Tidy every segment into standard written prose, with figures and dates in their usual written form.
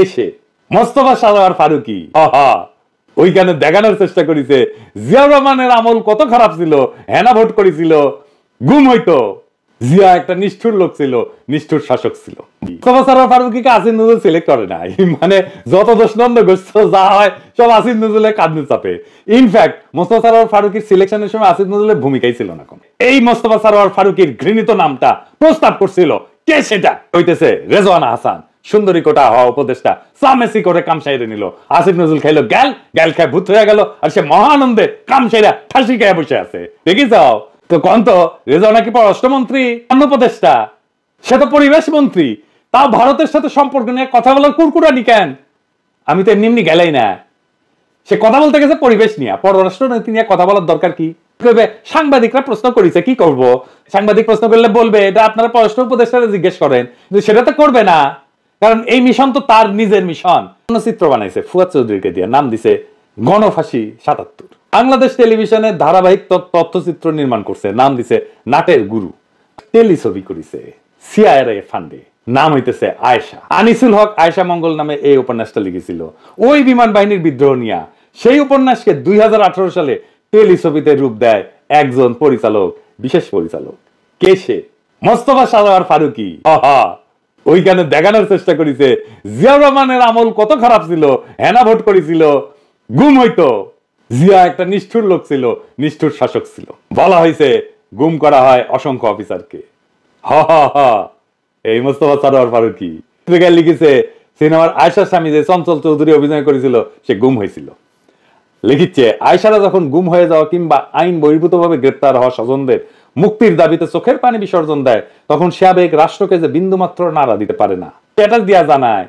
এসে মোস্তফা সারোয়ার ফারুকী ওইখানে দেখানোর চেষ্টা করেছে জিয়াউর রহমানের আমল কত খারাপ ছিল, হেনা ভোট করেছিল, গুম হইতো। জিয়া একটা নিষ্ঠুর লোক ছিল, নিষ্ঠুর শাসক ছিল। মোস্তফা সারোয়ার ফারুকীকে আসিফ নজরুল সিলেক্ট করে নাই, মানে যত দোষ নন্দ গোষ্ঠ যা হয় সব আসিফ নজরুলের কাঁধে চাপে। ইনফ্যাক্ট মোস্তফা সারোয়ার ফারুকীর সিলেকশনের সময় আসিফ নজরুলের ভূমিকাই ছিল না। এই মোস্তফা সারোয়ার ফারুকীর ঘৃণিত নামটা প্রস্তাব করছিল কে? সেটা হইতেছে রেজওয়ানা হাসান, সুন্দরী কোটা হওয়া উপদেষ্টা। সামেসি করে কাম সাইরে নিল। আসিফ নজরুল খাইলো গ্যাল, গ্যাল খায় ভূত হয়ে গেল, আর সে মহানন্দে কাম সাইরা ঠাসি খায় বসে আছে। দেখি যাও তো কোন তো রেজওয়ানা কি পররাষ্ট্রমন্ত্রী, অন্য উপদেষ্টা? সে তো পরিবেশ মন্ত্রী। তাও ভারতের সাথে সম্পর্ক নিয়ে কথা বলার কুরকুরানি কেন? আমি তো এমনি এমনি গেলাই না। সে কথা বলতে গেছে পরিবেশ নিয়ে, পররাষ্ট্র নীতি নিয়ে কথা বলার দরকার কি? সাংবাদিকরা প্রশ্ন করেছে, কি করব? সাংবাদিক প্রশ্ন করলে বলবে এটা আপনারা পররাষ্ট্র উপদেষ্টারা জিজ্ঞেস করেন, কিন্তু সেটা তো করবে না, কারণ এই মিশন তো তার নিজের মিশন। চিত্র বানাইছে ফুয়াদ চৌধুরীকে দিয়ে, নাম দিছে গণফাঁসি ৭৭। বাংলাদেশ টেলিভিশনে ধারাবাহিক তথ্যচিত্র নির্মাণ করছে, নাম দিছে নাটের গুরু। টেলিছবি করেছে সিআইএ ফান্ডে, নাম হইতেছে আয়েশা। আনিসুল হক আয়েশা মঙ্গল নামে এই উপন্যাসটা লিখেছিল ওই বিমান বাহিনীর বিদ্রোহ নিয়ে। সেই উপন্যাসকে ২০১৮ সালে টেলিছবিতে রূপ দেয় একজন পরিচালক, বিশেষ পরিচালক। কে সে? মোস্তফা সারোয়ার ফারুকী। ওইখানে দেখানোর চেষ্টা করেছে জিয়াউর রহমানের আমল কত খারাপ ছিল, হেনা ভোট করেছিল, গুম হইতো। জিয়া একটা নিষ্ঠুর লোক ছিল, নিষ্ঠুর শাসক ছিল। বলা হয়েছে গুম করা হয় অসংখ্য অফিসারকে। এই মোস্তফা সারোয়ার ফারুকী লিখেছে সিনেমার আয়েশার স্বামী যে চঞ্চল চৌধুরী অভিনয় করেছিল সে গুম হয়েছিল। লিখিচ্ছে আয়েশারা যখন গুম হয়ে যাওয়া কিংবা আইন বহির্ভূতভাবে গ্রেপ্তার হওয়া স্বজনদের মুক্তির দাবিতে চোখের পানি বিসর্জন দেয়, তখন সে আবেগ রাষ্ট্রকে যে বিন্দুমাত্র নাড়া দিতে পারে না। স্ট্যাটাস দিয়া জানায়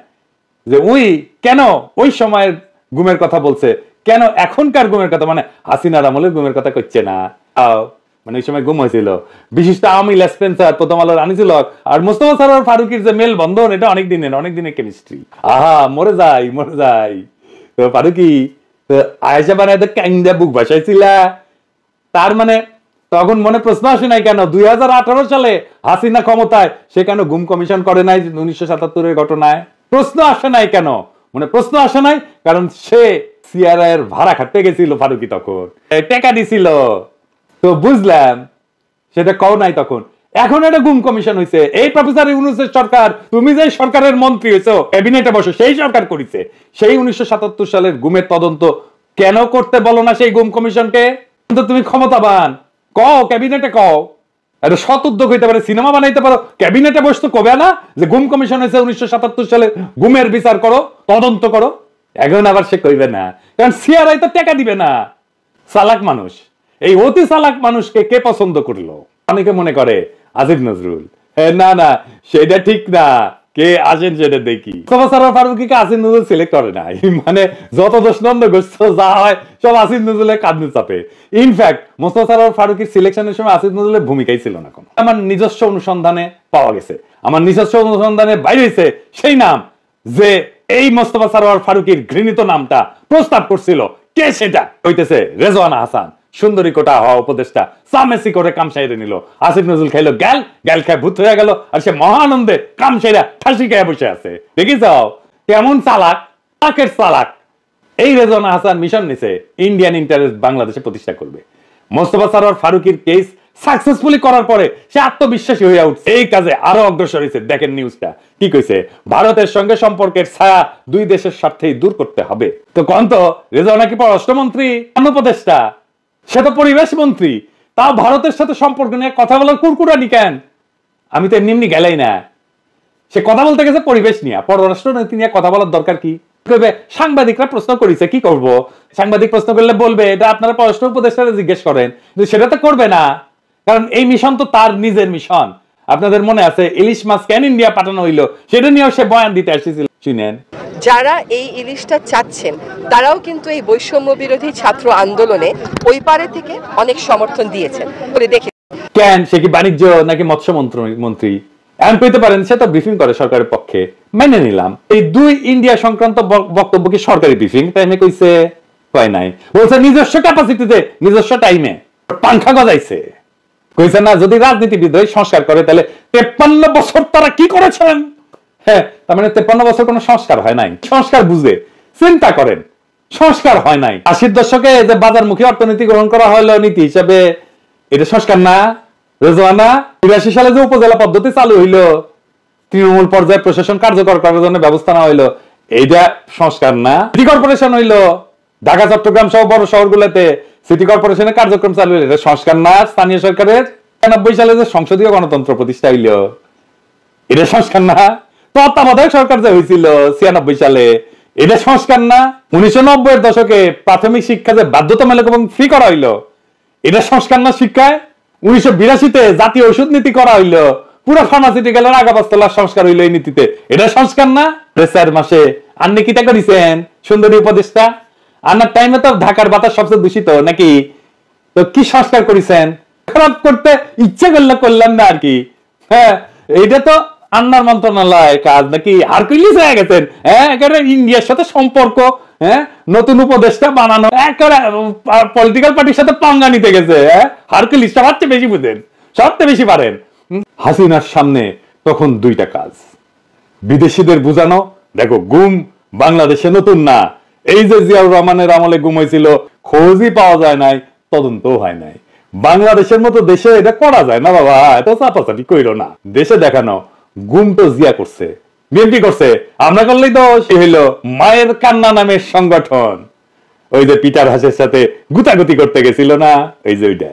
যে ওই কেন ওই সময়ের গুমের কথা বলছে, কেন এখনকার গুমের কথা, মানে হাসিনার আমলের গুমের কথা করছে না। মানে ওই সময় গুম হয়েছিল বিশিষ্ট আওয়ামী লেসপেন্সার প্রথম আলোর আনিসুল হক আর মোস্তফা সারোয়ার ফারুকীর যে মেল বন্ধন, এটা অনেক দিনের কেমিস্ট্রি। মরে যাই। তো ফারুকী আয়েশা বানায় কাইন্দা বুক ভাসাইছিল, তার মানে তখন মনে প্রশ্ন আসে নাই কেন ২০১৮ সালে হাসিনা ক্ষমতায় সে কেন গুম কমিশন করে নাই ১৯৭৭-এর ঘটনায়? প্রশ্ন আসে নাই কেন? মানে প্রশ্ন আসে নাই কারণ সে সিআরআই এর ভাড়া খাটতে গেছিল ফারুকী, তখন টাকা দিছিল। তো বুঝলাম সেটা কও নাই তখন। এখন এটা গুম কমিশন হয়েছে। এই প্রফেসর ইউনূসের সরকার, তুমি যে সরকারের মন্ত্রী হয়েছো, ক্যাবিনেটে বসো, সেই সরকার করেছে। সেই ১৯৭৭ সালের গুমের তদন্ত কেন করতে বলো না সেই গুম কমিশনকে? তুমি ক্ষমতাবান, কও ক্যাবিনেটে কও, এটা সৎ উদ্যোগ হইতে পারে, সিনেমা বানাইতে পারো, ক্যাবিনেটে বসতে কবে না যে গুম কমিশন হয়েছে ১৯৭৭ সালে, গুমের বিচার করো, তদন্ত করো। এখন আবার সে কইবে না, কারণ সিআরআই তো টাকা দিবে না। চালাক মানুষ, এই অতি চালাক মানুষকে কে পছন্দ করলো? অনেকে মনে করে আসিফ নজরুল। না সেটা ঠিক না, কে আসেন সেটা দেখি। মোস্তফা সারোয়ার ফারুকীকে আসিফ নজরুল সিলেক্ট করে নাই, মানে যত দোষ নন্দ গোষ্ঠ যা হয় সব আসিফ নজরুলের কাঁধে চাপে। ইনফ্যাক্ট মোস্তফা সারোয়ার ফারুকীর সিলেকশনের সময় আসিফ নজরুলের ভূমিকাই ছিল না কোনো। আমার নিজস্ব অনুসন্ধানে পাওয়া গেছে, আমার নিজস্ব অনুসন্ধানে বাইরে হয়েছে সেই নাম যে এই মোস্তফা সারোয়ার ফারুকীর ঘৃণিত নামটা প্রস্তাব করছিল কে? সেটা হইতেছে রেজওয়ানা হাসান, সুন্দরী কোটা হওয়া উপদেষ্টা। সামেসি করে কাম সাইরে নিল। আসিফ নজরুল খাইলো গ্যাল, গ্যাল খায় ভূত হয়ে গেল, আর সে মহানন্দে কাম সাইরা ঠাসি খায় বসে আছে। দেখি যাও কেমন চালাক, চালাক। এই রেজওয়ানা হাসান মিশন নিছে ইন্ডিয়ান ইন্টারেস্ট বাংলাদেশে প্রতিষ্ঠা করবে। মোস্তফা সারোয়ার ফারুকীর কেস সাকসেসফুলি করার পরে সে আত্মবিশ্বাসী হয়ে উঠছে, এই কাজে আরো অগ্রসর হয়েছে। দেখেন নিউজটা কি কইছে, ভারতের সঙ্গে সম্পর্কের ছায়া দুই দেশের স্বার্থেই দূর করতে হবে। তো কোন তো রেজওয়ানা কি পররাষ্ট্রমন্ত্রী, অন্য উপদেষ্টা? সে তো পরিবেশ মন্ত্রী। তাও ভারতের সাথে সম্পর্ক নিয়ে কথা বলার কুরকুরানি কেন? আমি তো এমনি এমনি গেলাই না। সে কথা বলতে গেছে পরিবেশ নিয়ে, পররাষ্ট্র নীতি নিয়ে কথা বলার দরকার কি? সাংবাদিকরা প্রশ্ন করেছে, কি করব? সাংবাদিক প্রশ্ন করলে বলবে এটা আপনারা পররাষ্ট্র উপদেষ্টারা জিজ্ঞেস করেন, কিন্তু সেটা তো করবে না, কারণ এই মিশন তো তার নিজের মিশন। আপনাদের মনে আছে ইলিশ মাছ কেন ইন্ডিয়া পাঠানো হইলো, সেটা নিয়েও সে বয়ান দিতে আসছিল। শুনেন, যারা এই ইলিশটা চাচ্ছেন তারাও কিন্তু এই বৈষম্য বিরোধী ছাত্র আন্দোলনে ওই পারে থেকে অনেক সমর্থন দিয়েছেন বলে দেখে। কেন সে কি বাণিজ্য নাকি মৎস্য মন্ত্রী? এমন কইতে পারেন সে তো ব্রিফিং করে সরকারের পক্ষে, মেনে নিলাম। এই দুই ইন্ডিয়া সংক্রান্ত বক্তব্য কি সরকারি ব্রিফিং টাইমে কইছে? হয় নাই, বলছে নিজস্ব ক্যাপাসিটিতে, নিজস্ব টাইমে পাংখা গজাইছে। কইছে না যদি রাজনীতিবিদ হয়ে সংস্কার করে তাহলে 53 বছর তারা কি করেছেন, হ্যাঁ, তার মানে 53 বছর কোনো সংস্কার হয় নাই। সংস্কার বুঝে চিন্তা করেন, সংস্কার হয় নাই। 80-র দশকে যে বাজারমুখী অর্থনীতি গ্রহণ করা হলো নীতি হিসাবে, এটা সংস্কার না? রেজওয়ানা 82 সালে যে উপজেলা পদ্ধতি চালু হইলো, তৃণমূল পর্যায়ে প্রশাসন কার্যকর করার জন্য ব্যবস্থা নেওয়া হইলো, এইটা সংস্কার না? সিটি কর্পোরেশন হইলো, ঢাকা চট্টগ্রাম সহ বড় শহরগুলোতে সিটি কর্পোরেশনের কার্যক্রম চালু হইলো, এটা সংস্কার না? স্থানীয় সরকারের 93 সালে যে সংসদীয় গণতন্ত্র প্রতিষ্ঠা হইলো, এটা সংস্কার না? তত্ত্বাবধায়ক সরকার যে হয়েছিল 96 সালে, এটা সংস্কার না? 1990-এর দশকে প্রাথমিক শিক্ষা যে বাধ্যতামূলক এবং ফ্রি করা হইলো, এটা সংস্কার না শিক্ষায়? 1982-তে জাতীয় ঔষধ নীতি করা হইলো, পুরো ফার্মাসিউটিক্যালের আগাপাস্তলার সংস্কার হইলো এই নীতিতে, এটা সংস্কার না? 4 মাসে আপনি কি তা করেছেন সুন্দরী উপদেষ্টা? আপনার টাইমে তো ঢাকার বাতাস সবচেয়ে দূষিত নাকি? তো কি সংস্কার করেছেন? খারাপ করতে ইচ্ছে করলে করলেন না আর কি। হ্যাঁ, এইটা তো আন্নার মন্ত্রণালয় কাজ নাকি হারকুলিস হয়ে গেছেন? হ্যাঁ, একেবারে ইন্ডিয়ার সাথে সম্পর্ক, হ্যাঁ, নতুন উপদেষ্টা বানানো, একেবারে পলিটিক্যাল পার্টির সাথে পাঙ্গা নিতে গেছে। হ্যাঁ, হারকুলিস সবচেয়ে বেশি বুঝেন, সবচেয়ে বেশি পারেন। হাসিনার সামনে তখন দুইটা কাজ, বিদেশিদের বুঝানো, দেখো গুম বাংলাদেশে নতুন না, এই যে জিয়াউর রহমানের আমলে গুম হয়েছিল, খোঁজই পাওয়া যায় নাই, তদন্তও হয় নাই। বাংলাদেশের মতো দেশে এটা করা যায় না বাবা, এত চাপাচাপি কইরো না। দেশে দেখানো গুম তো জিয়া করছে, বিএনপি করছে, আমরা করলেই তো সে হইল মায়ের কান্না নামের সংগঠন, ওই যে পিটার হাসের সাথে গুতাগুতি করতে গেছিল না, এই যে ওইটা।